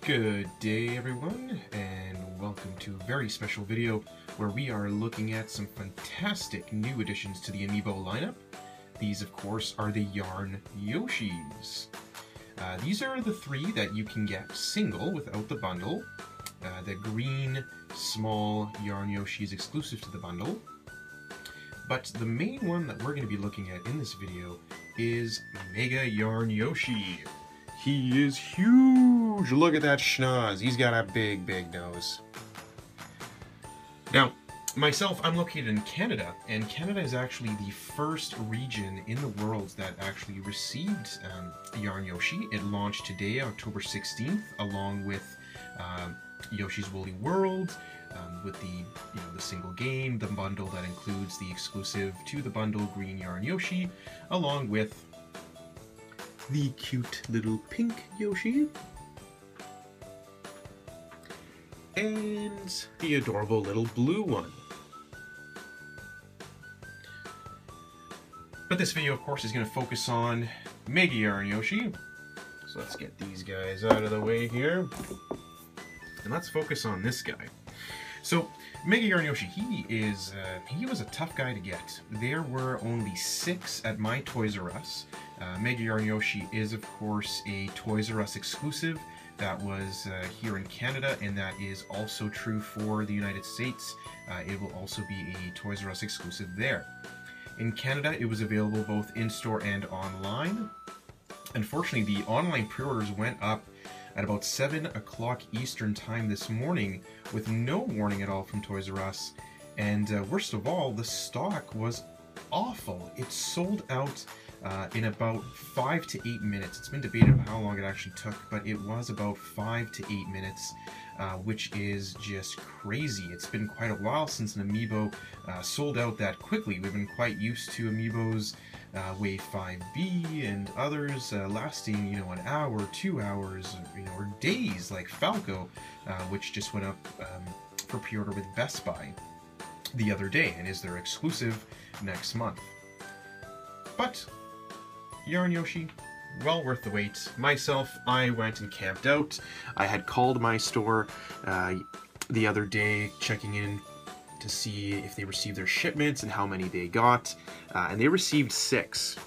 Good day everyone, and welcome to a very special video where we are looking at some fantastic new additions to the Amiibo lineup. These of course are the Yarn Yoshis. These are the three that you can get single without the bundle. The green small Yarn Yoshi is exclusive to the bundle. But the main one that we're going to be looking at in this video is Mega Yarn Yoshi. He is huge! Look at that schnoz. He's got a big, big nose. Now, myself, I'm located in Canada, and Canada is actually the first region in the world that actually received Yarn Yoshi. It launched today, October 16th, along with Yoshi's Woolly World, with the single game, the bundle that includes the exclusive to the bundle Green Yarn Yoshi, along with the cute little pink Yoshi, and the adorable little blue one. But this video, of course, is going to focus on Mega Yarn Yoshi. So let's get these guys out of the way here. And let's focus on this guy. So, Mega Yarn Yoshi, he was a tough guy to get. There were only 6 at my Toys R Us. Mega Yarn Yoshi is, of course, a Toys R Us exclusive that was here in Canada, and that is also true for the United States. It will also be a Toys R Us exclusive there. In Canada, it was available both in-store and online. Unfortunately, the online pre-orders went up at about 7 o'clock Eastern time this morning with no warning at all from Toys R Us. And worst of all, the stock was awful. It sold out in about 5 to 8 minutes. It's been debated how long it actually took, but it was about 5 to 8 minutes, which is just crazy. It's been quite a while since an Amiibo sold out that quickly. We've been quite used to Amiibos Wave 5B and others lasting, an hour, 2 hours, or days, like Falco, which just went up for pre-order with Best Buy the other day and is their exclusive next month. But Yarn Yoshi, well worth the wait. Myself, I went and camped out. I had called my store the other day, checking in to see if they received their shipments and how many they got, and they received 6.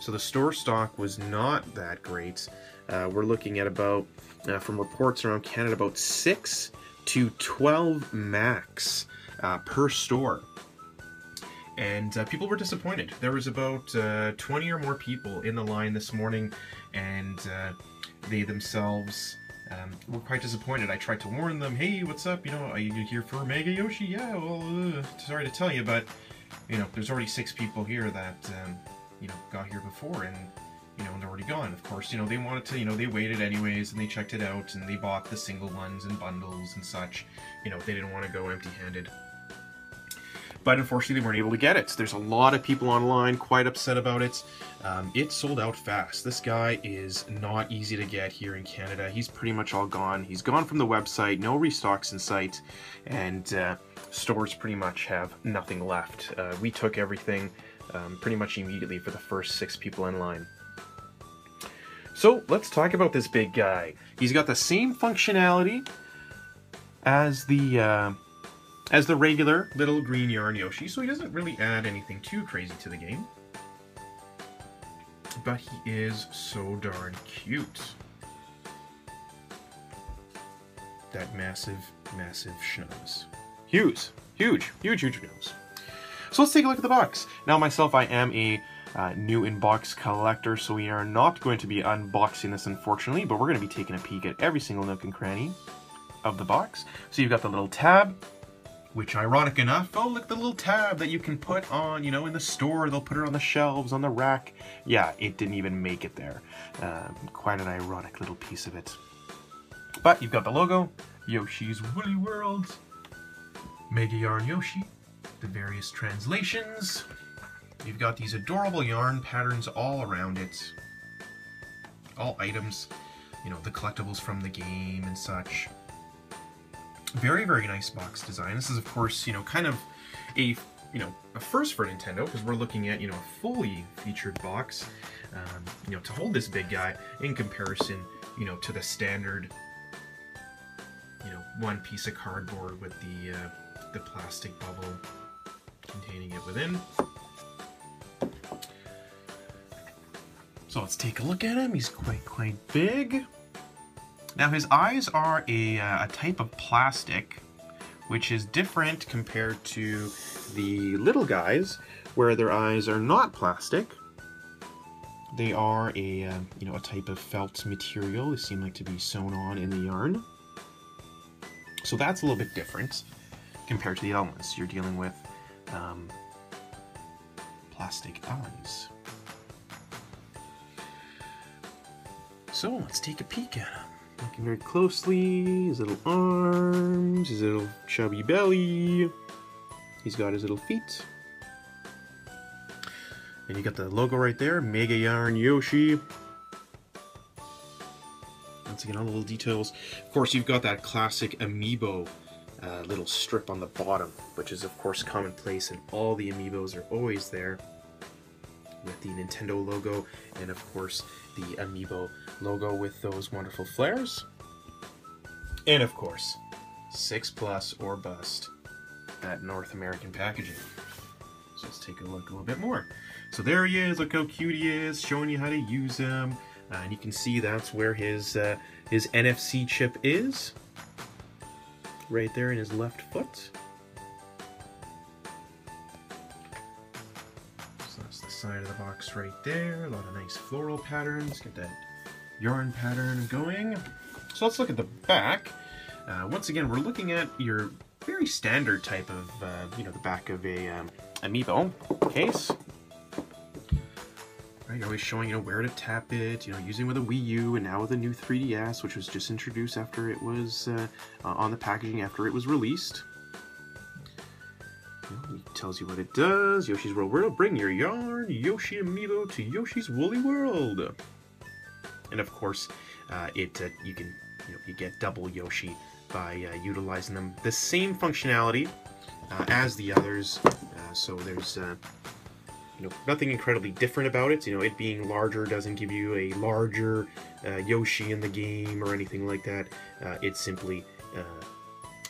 So the store stock was not that great. We're looking at about, from reports around Canada, about 6 to 12 max per store. And people were disappointed. There was about 20 or more people in the line this morning, and they themselves were quite disappointed. I tried to warn them, hey, what's up? Are you here for Mega Yoshi? Yeah, well, sorry to tell you, but, there's already 6 people here that, got here before, and, they're already gone. Of course, they wanted to, they waited anyways, and they checked it out, and they bought the single ones and bundles and such. They didn't want to go empty-handed. But unfortunately, they weren't able to get it. There's a lot of people online quite upset about it. It sold out fast. This guy is not easy to get here in Canada. He's pretty much all gone. He's gone from the website, no restocks in sight, and stores pretty much have nothing left. We took everything pretty much immediately for the first 6 people in line. So let's talk about this big guy. He's got the same functionality as the regular little green Yarn Yoshi, so he doesn't really add anything too crazy to the game. But he is so darn cute. That massive, massive schnoz. Huge, huge, huge, huge nose. So let's take a look at the box. Now myself, I am a new in-box collector, so we are not going to be unboxing this, unfortunately, but we're going to be taking a peek at every single nook and cranny of the box. So you've got the little tab, which, ironic enough, oh, look, the little tab that you can put on, in the store. They'll put it on the shelves, on the rack. Yeah, it didn't even make it there. Quite an ironic little piece of it. But you've got the logo, Yoshi's Woolly World, Mega Yarn Yoshi, the various translations. You've got these adorable yarn patterns all around it. All items, the collectibles from the game and such. Very, very nice box design. This is, of course, kind of a first for Nintendo, because we're looking at, a fully featured box, to hold this big guy in comparison, to the standard you know, one piece of cardboard with the plastic bubble containing it within. So let's take a look at him. He's quite big. Now his eyes are a type of plastic, which is different compared to the little guys, where their eyes are not plastic. They are a you know, a type of felt material. They seem like to be sewn on in the yarn. So that's a little bit different compared to the other ones. You're dealing with plastic eyes. So let's take a peek at him. Looking very closely, his little arms, his little chubby belly. He's got his little feet. And you got the logo right there, Mega Yarn Yoshi. Once again, all the little details. Of course, you've got that classic Amiibo little strip on the bottom, which is of course commonplace, and all the Amiibos are always there with the Nintendo logo, and of course the Amiibo logo with those wonderful flares. And of course, 6+ or bust, that North American packaging. So let's take a look a little bit more. So there he is, look how cute he is, showing you how to use him. And you can see that's where his NFC chip is. Right there in his left foot. So that's the side of the box right there. A lot of nice floral patterns. Get that yarn pattern going. So let's look at the back. Once again, we're looking at your very standard type of, you know, the back of a Amiibo case. Right, you're always showing, you know, where to tap it, you know, using with a Wii U, and now with a new 3DS, which was just introduced after it was on the packaging after it was released. You know, it tells you what it does. Yoshi's World World, bring your yarn, Yoshi Amiibo to Yoshi's Woolly World. And of course, you can, you know, you get double Yoshi by utilizing them. The same functionality as the others, so there's you know, nothing incredibly different about it. You know, it being larger doesn't give you a larger Yoshi in the game or anything like that. It simply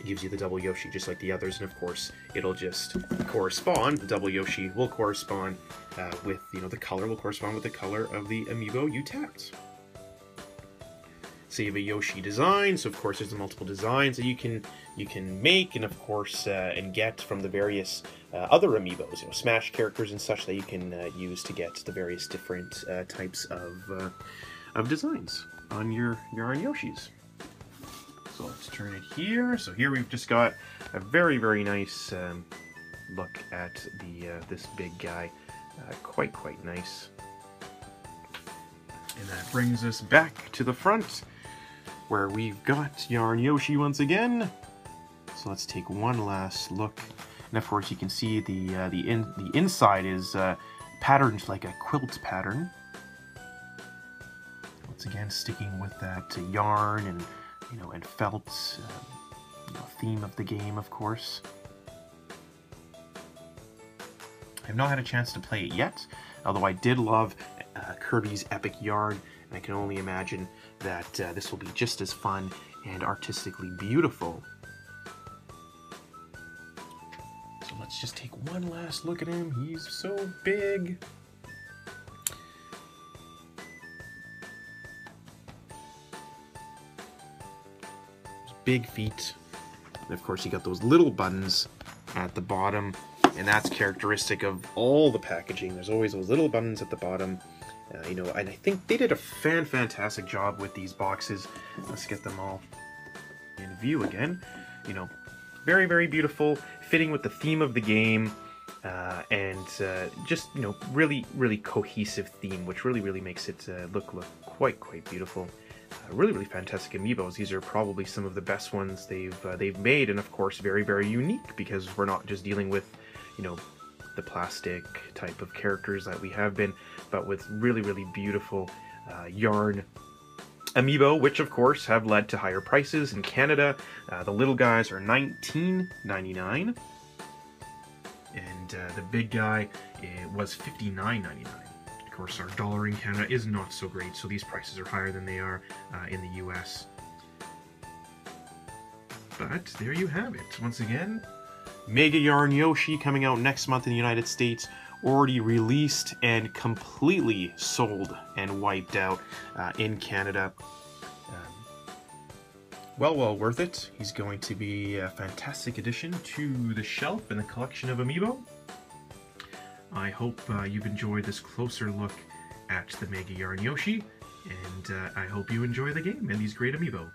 gives you the double Yoshi just like the others, and of course it'll just correspond. The double Yoshi will correspond with, you know, the color will correspond with the color of the Amiibo you tapped. So you have a Yoshi design, so of course there's the multiple designs that you can make, and of course and get from the various other Amiibos, you know, Smash characters and such that you can use to get the various different types of designs on your Yarn Yoshis. So let's turn it here. So here we've just got a very nice look at the this big guy, quite nice. And that brings us back to the front, where we've got Yarn Yoshi once again. So let's take one last look. And of course you can see the inside is patterned like a quilt pattern. Once again, sticking with that yarn and, you know, and felt you know, theme of the game, of course. I have not had a chance to play it yet, although I did love Kirby's Epic Yarn, and I can only imagine that this will be just as fun and artistically beautiful. So let's just take one last look at him. He's so big. Big feet. And of course you got those little buttons at the bottom, and that's characteristic of all the packaging. There's always those little buttons at the bottom. You know, and I think they did a fantastic job with these boxes. Let's get them all in view again. You know, very beautiful, fitting with the theme of the game, and just, you know, really cohesive theme, which really makes it look quite beautiful. Really fantastic Amiibos. These are probably some of the best ones they've made, and of course very unique, because we're not just dealing with, you know, the plastic type of characters that we have been, but with really beautiful yarn Amiibo, which of course have led to higher prices in Canada. The little guys are $19.99, and the big guy was $59.99. Of course, our dollar in Canada is not so great, so these prices are higher than they are in the US. But there you have it. Once again, Mega Yarn Yoshi coming out next month in the United States. Already released and completely sold and wiped out in Canada. Well worth it. He's going to be a fantastic addition to the shelf and the collection of Amiibo. I hope you've enjoyed this closer look at the Mega Yarn Yoshi, and I hope you enjoy the game and these great Amiibo.